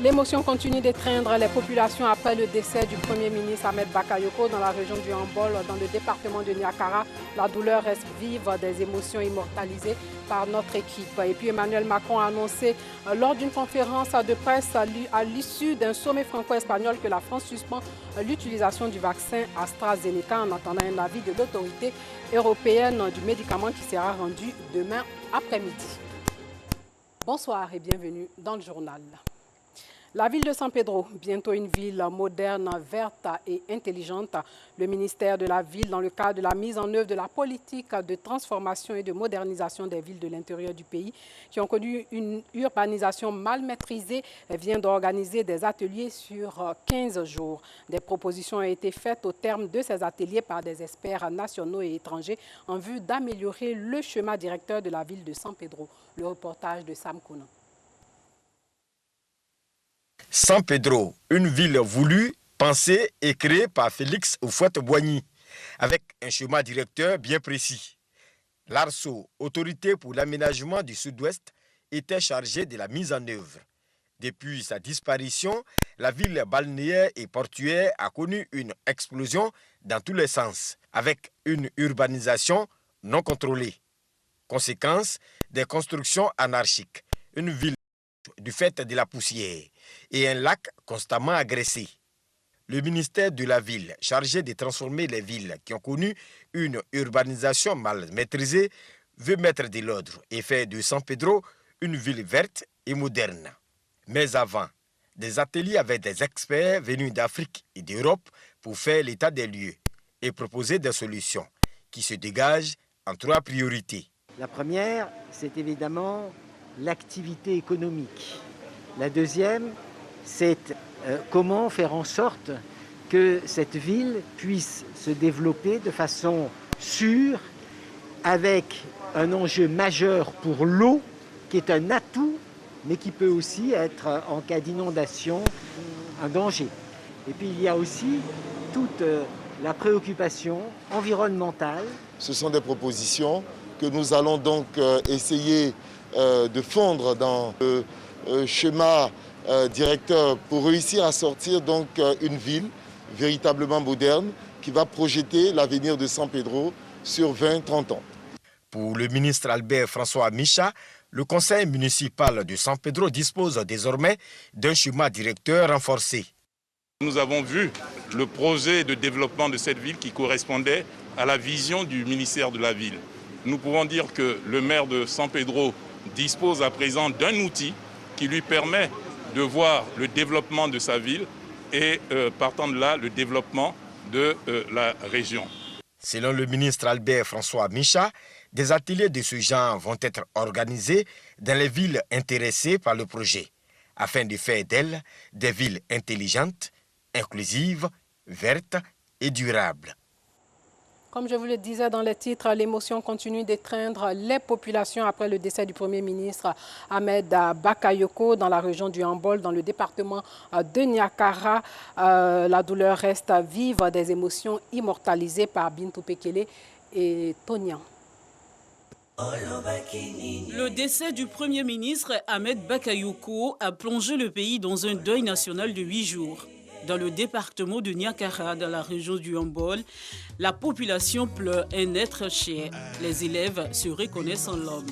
L'émotion continue d'étreindre les populations après le décès du Premier ministre Ahmed Bakayoko dans la région du Hambol, dans le département de Niakara. La douleur reste vive, des émotions immortalisées par notre équipe. Et puis Emmanuel Macron a annoncé lors d'une conférence de presse à l'issue d'un sommet franco-espagnol que la France suspend l'utilisation du vaccin AstraZeneca en attendant un avis de l'autorité européenne du médicament qui sera rendu demain après-midi. Bonsoir et bienvenue dans le journal. La ville de San Pedro, bientôt une ville moderne, verte et intelligente. Le ministère de la Ville, dans le cadre de la mise en œuvre de la politique de transformation et de modernisation des villes de l'intérieur du pays, qui ont connu une urbanisation mal maîtrisée, vient d'organiser des ateliers sur 15 jours. Des propositions ont été faites au terme de ces ateliers par des experts nationaux et étrangers en vue d'améliorer le schéma directeur de la ville de San Pedro. Le reportage de Sam Kounan. San Pedro, une ville voulue, pensée et créée par Félix Houphouët-Boigny, avec un schéma directeur bien précis. L'ARSO, Autorité pour l'aménagement du Sud-Ouest, était chargée de la mise en œuvre. Depuis sa disparition, la ville balnéaire et portuaire a connu une explosion dans tous les sens, avec une urbanisation non contrôlée. Conséquence, des constructions anarchiques, une ville du fait de la poussière et un lac constamment agressé. Le ministère de la Ville, chargé de transformer les villes qui ont connu une urbanisation mal maîtrisée, veut mettre de l'ordre et faire de San Pedro une ville verte et moderne. Mais avant, des ateliers avec des experts venus d'Afrique et d'Europe pour faire l'état des lieux et proposer des solutions qui se dégagent en 3 priorités. La première, c'est évidemment l'activité économique. La deuxième, c'est comment faire en sorte que cette ville puisse se développer de façon sûre, avec un enjeu majeur pour l'eau, qui est un atout, mais qui peut aussi être, en cas d'inondation, un danger. Et puis il y a aussi toute la préoccupation environnementale. Ce sont des propositions que nous allons donc essayer de fondre dans le schéma directeur pour réussir à sortir donc une ville véritablement moderne qui va projeter l'avenir de San Pedro sur 20-30 ans. Pour le ministre Albert François Micha, le conseil municipal de San Pedro dispose désormais d'un schéma directeur renforcé. Nous avons vu le projet de développement de cette ville qui correspondait à la vision du ministère de la Ville. Nous pouvons dire que le maire de San Pedro dispose à présent d'un outil qui lui permet de voir le développement de sa ville et partant de là, le développement de la région. Selon le ministre Albert François Micha, des ateliers de ce genre vont être organisés dans les villes intéressées par le projet, afin de faire d'elles des villes intelligentes, inclusives, vertes et durables. Comme je vous le disais dans les titres, l'émotion continue d'étreindre les populations après le décès du Premier ministre Ahmed Bakayoko dans la région du Hambol, dans le département de Niakara. La douleur reste vive, des émotions immortalisées par Bintou Pekele et Tonian. Le décès du Premier ministre Ahmed Bakayoko a plongé le pays dans un deuil national de 8 jours. Dans le département de Niakara, dans la région du Hambol, la population pleure un être cher. Les élèves se reconnaissent en l'homme.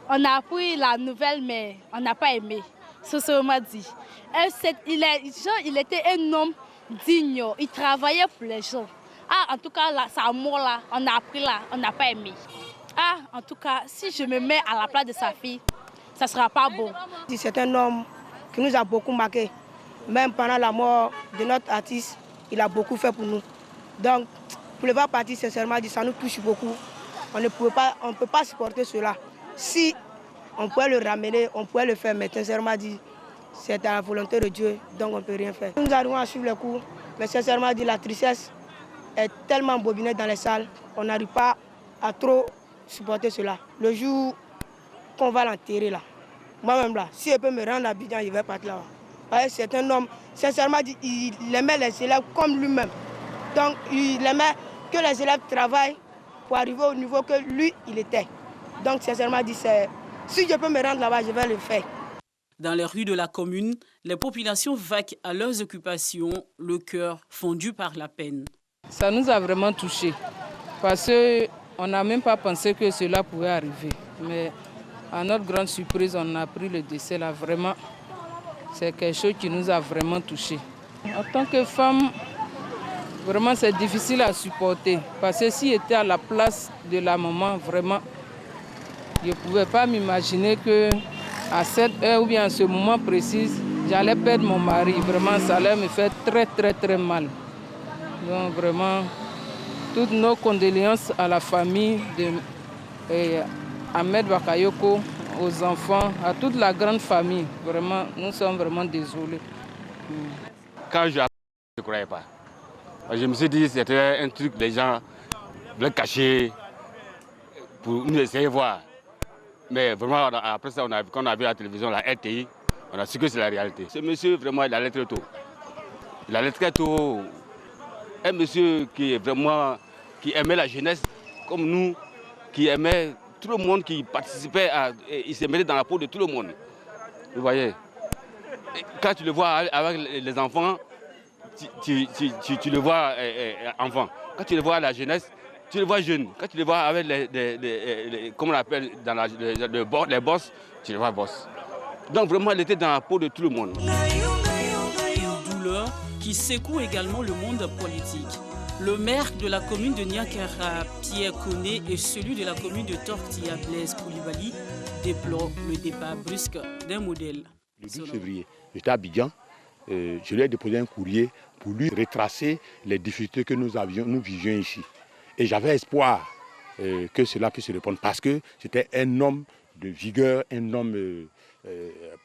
On a appris la nouvelle, mais on n'a pas aimé. C'est ce qu'on m'a dit. Il était un homme digne, il travaillait pour les gens. En tout cas, sa mort là, on a appris là, on n'a pas aimé. En tout cas, si je me mets à la place de sa fille, ça ne sera pas bon. C'est un homme qui nous a beaucoup marqué. Même pendant la mort de notre artiste, il a beaucoup fait pour nous. Donc, pour le voir partir, sincèrement, ça nous touche beaucoup. On ne peut pas supporter cela. Si on pouvait le ramener, on pouvait le faire, mais sincèrement, c'est à la volonté de Dieu, donc on ne peut rien faire. Nous arrivons à suivre le cours, mais sincèrement, la tristesse est tellement bobinée dans les salles, on n'arrive pas à trop supporter cela. Le jour qu'on va l'enterrer là, moi-même là, si elle peut me rendre à Abidjan, il va partir là-bas. C'est un homme, sincèrement, il aimait les élèves comme lui-même. Donc, il aimait que les élèves travaillent pour arriver au niveau que lui, il était. Donc, sincèrement, si je peux me rendre là-bas, je vais le faire. Dans les rues de la commune, les populations vaquent à leurs occupations, le cœur fondu par la peine. Ça nous a vraiment touchés parce qu'on n'a même pas pensé que cela pouvait arriver. Mais à notre grande surprise, on a appris le décès là. Vraiment, c'est quelque chose qui nous a vraiment touchés. En tant que femme, vraiment c'est difficile à supporter. Parce que si j'étais à la place de la maman, vraiment, je ne pouvais pas m'imaginer qu'à cette heure ou bien à ce moment précis, j'allais perdre mon mari. Vraiment, ça allait me faire très très très mal. Donc vraiment, toutes nos condoléances à la famille de Ahmed Bakayoko, aux enfants, à toute la grande famille. Vraiment, nous sommes vraiment désolés. Quand je ne croyais pas. Je me suis dit que c'était un truc que les gens voulaient cacher pour nous essayer de voir. Mais vraiment, après ça, quand on a vu la télévision, la RTI, on a su que c'est la réalité. Ce monsieur, vraiment, il allait très tôt. Il allait très tôt. Un monsieur qui aimait la jeunesse comme nous, qui aimait tout le monde, qui participait, il se mettait dans la peau de tout le monde. Vous voyez, quand tu le vois avec les enfants, tu le vois enfant. Quand tu le vois à la jeunesse, tu le vois jeune. Quand tu le vois avec comme on appelle dans les boss, tu le vois boss. Donc vraiment, il était dans la peau de tout le monde. Une douleur qui secoue également le monde politique. Le maire de la commune de Niakara, Pierre Koné, et celui de la commune de Tortilla, Blaise Koulibaly, déplorent le départ brusque d'un modèle. Le 12 février, j'étais à Abidjan. Je lui ai déposé un courrier pour lui retracer les difficultés que nous vivions ici. Et j'avais espoir que cela puisse répondre parce que c'était un homme de vigueur, un homme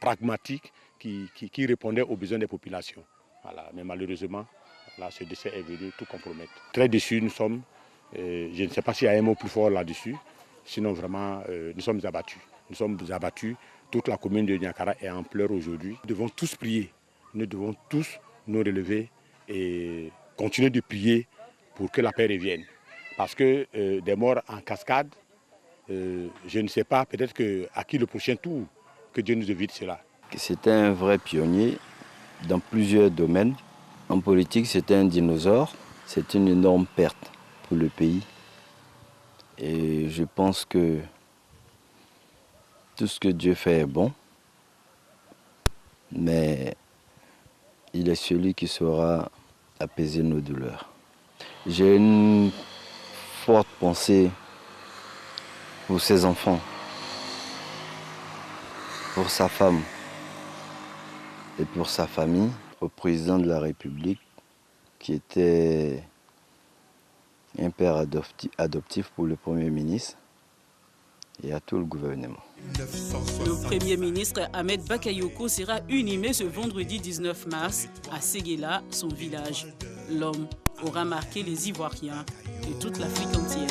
pragmatique qui répondait aux besoins des populations. Voilà. Mais malheureusement, là, ce décès est venu tout compromettre. Très déçus nous sommes. Je ne sais pas s'il y a un mot plus fort là-dessus. Sinon, vraiment, nous sommes abattus. Nous sommes abattus. Toute la commune de Niakara est en pleurs aujourd'hui. Nous devons tous prier. Nous devons tous nous relever et continuer de prier pour que la paix revienne. Parce que des morts en cascade, je ne sais pas, peut-être qu'à qui le prochain tour, que Dieu nous évite cela. C'était un vrai pionnier dans plusieurs domaines. En politique, c'était un dinosaure. C'est une énorme perte pour le pays. Et je pense que tout ce que Dieu fait est bon. Mais il est celui qui saura apaiser nos douleurs. J'ai une forte pensée pour ses enfants, pour sa femme et pour sa famille, au président de la République qui était un père adoptif pour le Premier ministre et à tout le gouvernement. Le Premier ministre Ahmed Bakayoko sera inhumé ce vendredi 19 mars à Séguéla, son village. L'homme aura marqué les Ivoiriens et toute l'Afrique entière.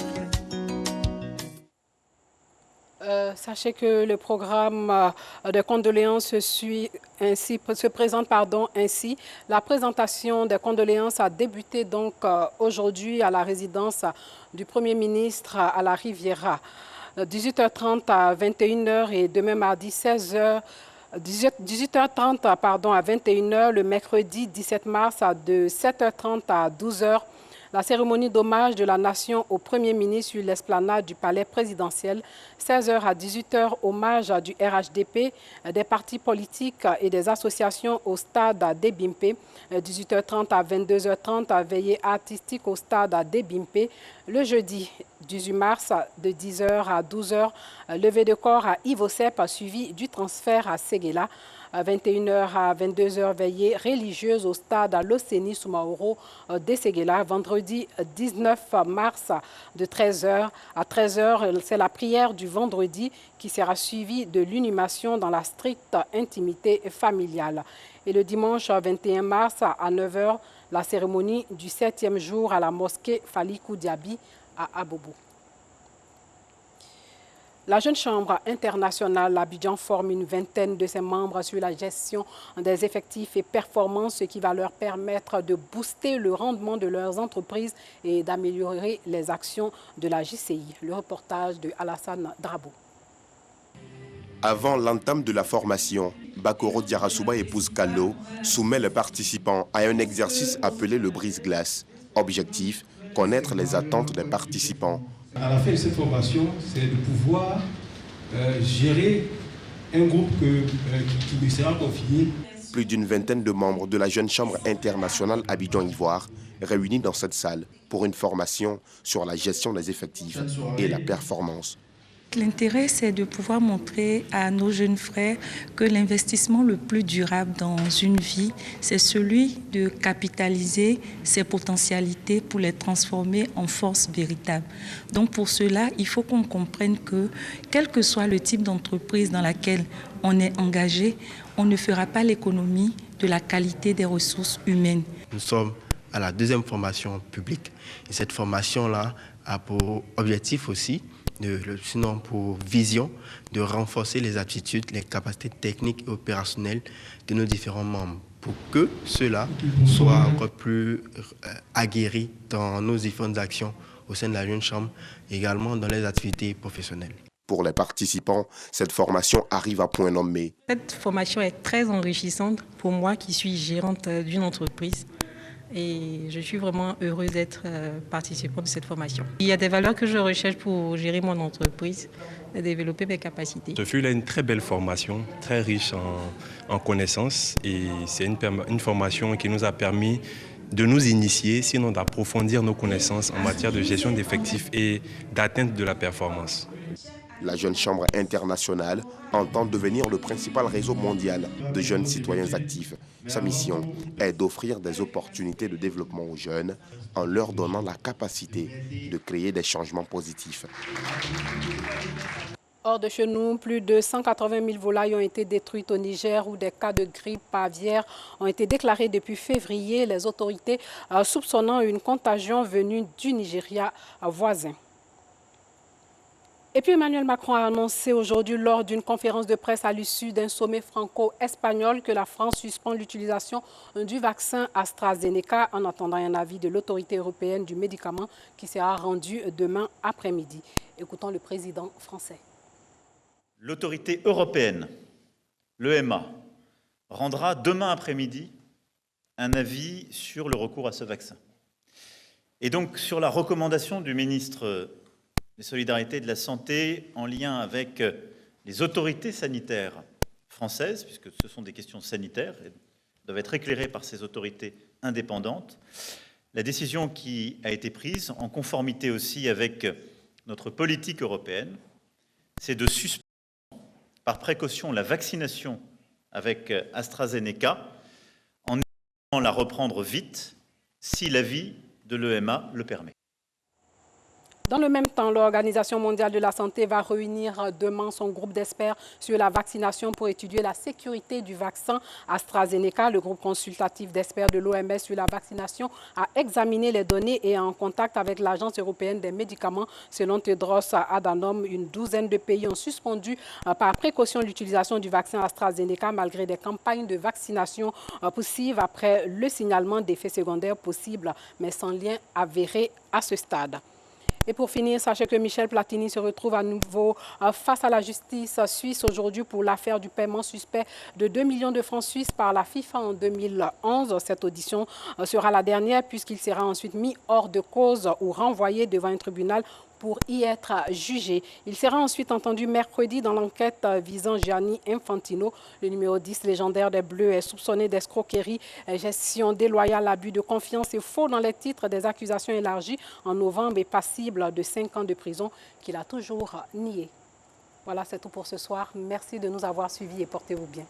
Sachez que le programme de condoléances se présente ainsi. La présentation des condoléances a débuté donc aujourd'hui à la résidence du Premier ministre à la Riviera. 18h30 à 21h et demain mardi 18h30 à 21h, le mercredi 17 mars de 7h30 à 12h. La cérémonie d'hommage de la nation au Premier ministre sur l'esplanade du palais présidentiel. 16h à 18h, hommage du RHDP, des partis politiques et des associations au stade d'Ebimpe. 18h30 à 22h30, veillée artistique au stade d'Ebimpe. Le jeudi 18 mars, de 10h à 12h, levée de corps à Ivosep, suivi du transfert à Séguéla. À 21h à 22h, veillée religieuse au stade Loseni Soumaoro de Séguéla. Vendredi 19 mars de 13h à 13h, c'est la prière du vendredi qui sera suivie de l'inhumation dans la stricte intimité familiale. Et le dimanche 21 mars à 9h, la cérémonie du 7e jour à la mosquée Falikou Diaby à Abobo. La Jeune Chambre internationale Abidjan forme une vingtaine de ses membres sur la gestion des effectifs et performances, ce qui va leur permettre de booster le rendement de leurs entreprises et d'améliorer les actions de la JCI. Le reportage de Alassane Drabo. Avant l'entame de la formation, Bakoro Diarasouba, épouse Kallo, soumet les participants à un exercice appelé le brise-glace. Objectif, connaître les attentes des participants. À la fin de cette formation, c'est de pouvoir gérer un groupe qui lui sera confié. Plus d'une vingtaine de membres de la Jeune Chambre internationale Abidjan-Ivoire réunis dans cette salle pour une formation sur la gestion des effectifs et la performance. L'intérêt, c'est de pouvoir montrer à nos jeunes frères que l'investissement le plus durable dans une vie, c'est celui de capitaliser ses potentialités pour les transformer en force véritable. Donc pour cela, il faut qu'on comprenne que, quel que soit le type d'entreprise dans laquelle on est engagé, on ne fera pas l'économie de la qualité des ressources humaines. Nous sommes à la deuxième formation publique et cette formation-là a pour objectif aussi, sinon pour vision, de renforcer les aptitudes, les capacités techniques et opérationnelles de nos différents membres pour que ceux-là soient encore plus aguerris dans nos différentes actions au sein de la Jeune Chambre, également dans les activités professionnelles. Pour les participants, cette formation arrive à point nommé. Cette formation est très enrichissante pour moi qui suis gérante d'une entreprise. Et je suis vraiment heureuse d'être participante de cette formation. Il y a des valeurs que je recherche pour gérer mon entreprise et développer mes capacités. Ce fut là une très belle formation, très riche en connaissances. Et c'est une formation qui nous a permis de nous initier, sinon d'approfondir nos connaissances en matière de gestion d'effectifs et d'atteinte de la performance. La Jeune Chambre internationale entend devenir le principal réseau mondial de jeunes citoyens actifs. Sa mission est d'offrir des opportunités de développement aux jeunes en leur donnant la capacité de créer des changements positifs. Hors de chez nous, plus de 180 000 volailles ont été détruites au Niger où des cas de grippe aviaire ont été déclarés depuis février. Les autorités soupçonnant une contagion venue du Nigeria voisin. Et puis Emmanuel Macron a annoncé aujourd'hui lors d'une conférence de presse à l'issue d'un sommet franco-espagnol que la France suspend l'utilisation du vaccin AstraZeneca en attendant un avis de l'autorité européenne du médicament qui sera rendu demain après-midi. Écoutons le président français. L'autorité européenne, l'EMA, rendra demain après-midi un avis sur le recours à ce vaccin. Et donc sur la recommandation du ministre des Solidarités et de la Santé en lien avec les autorités sanitaires françaises, puisque ce sont des questions sanitaires et doivent être éclairées par ces autorités indépendantes. La décision qui a été prise, en conformité aussi avec notre politique européenne, c'est de suspendre par précaution la vaccination avec AstraZeneca en espérant la reprendre vite si l'avis de l'EMA le permet. Dans le même temps, l'Organisation mondiale de la santé va réunir demain son groupe d'experts sur la vaccination pour étudier la sécurité du vaccin AstraZeneca. Le groupe consultatif d'experts de l'OMS sur la vaccination a examiné les données et est en contact avec l'Agence européenne des médicaments. Selon Tedros Adhanom, une douzaine de pays ont suspendu par précaution l'utilisation du vaccin AstraZeneca malgré des campagnes de vaccination possibles après le signalement d'effets secondaires possibles, mais sans lien avéré à ce stade. Et pour finir, sachez que Michel Platini se retrouve à nouveau face à la justice suisse aujourd'hui pour l'affaire du paiement suspect de 2 millions de francs suisses par la FIFA en 2011. Cette audition sera la dernière puisqu'il sera ensuite mis hors de cause ou renvoyé devant un tribunal pour y être jugé. Il sera ensuite entendu mercredi dans l'enquête visant Gianni Infantino. Le numéro 10 légendaire des Bleus est soupçonné d'escroquerie, gestion déloyale, abus de confiance et faux dans les titres des accusations élargies en novembre et passible de 5 ans de prison qu'il a toujours nié. Voilà, c'est tout pour ce soir. Merci de nous avoir suivis et portez-vous bien.